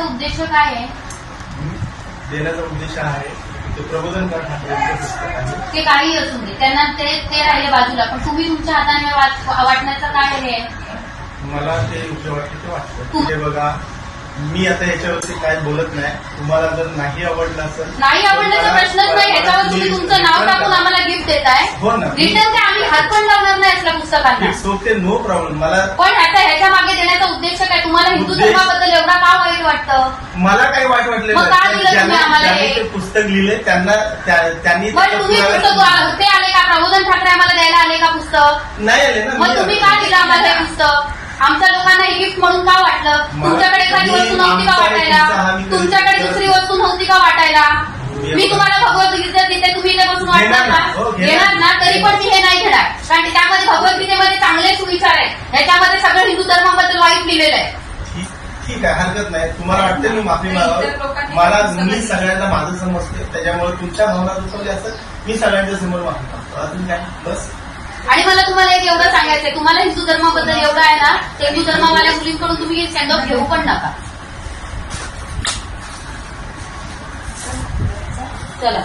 उद्देश काय आहे? देण्याचा उद्देश आहे ते प्रबोधनकार ठाकरेंचं पुस्तक आहे. ते काही असू दे, त्यांना ते राहिले बाजूला, पण तुम्ही तुमच्या हाताने वाटण्याचं काय आहे? मला ते योग्य वाटते ते वाटतं. ते बघा, मी आता याच्यावरती काय बोलत नाही. तुम्हाला जर नाही आवडलं असेल, नाही आवडण्याचा प्रश्नच नाही. ह्याच्यावर तुम्ही तुमचं नाव टाकून आम्हाला गिफ्ट देताय. हो ना, रिटर्न ते आम्ही हात पण लावणार नाही असल्या पुस्तकांना. Okay, no problem. मला पण ह्याच्या मागे देण्याचा उद्देश काय? तुम्हाला हिंदू धर्माबद्दल एवढा का वाईट वाटतं? मला काही वाईट वाटलं मग का दिलं तुम्ही आम्हाला हे? ते पुस्तक लिहिले त्यांनी पण तुम्ही पुस्तक ते आले का? प्रबोधन ठाकरे आम्हाला द्यायला आले का पुस्तक? नाही आले ना. मग तुम्ही का दिलं आम्हाला हे पुस्तक? आमच्या लोकांना हे गिफ्ट म्हणून का वाटलं? तुमच्याकडे एखादी वस्तू नव्हती का वाटायला? तुमच्याकडे दुसरी वस्तू नव्हती का वाटायला? मी तुम्हाला भगवद्गीता देते, तुम्ही इथे बसून वाटणार ना? घेणार ना? तरी पण मी हे नाही घेणार, कारण त्यामध्ये भगवद्गीतेमध्ये चांगले सुविचार आहेत. ह्याच्यामध्ये सगळं हिंदू धर्माबद्दल वाईट लिहिलेलं आहे. ठीक आहे, हरकत नाही. तुम्हाला वाटते मी माफी मागावं. मला मी सगळ्यांना माझं समजते, त्याच्यामुळे तुमच्या भावना दुखवल्या असं मी सगळ्यांच्या समोर माफी मागतो. अजून काय? बस. आणि मला तुम्हाला एक एवढं सांगायचंय, तुम्हाला हिंदू धर्माबद्दल एवढं आहे ना, हिंदू धर्मावाल्या मुलींकडून तुम्ही स्टँडअप घेऊ पण नका. चला.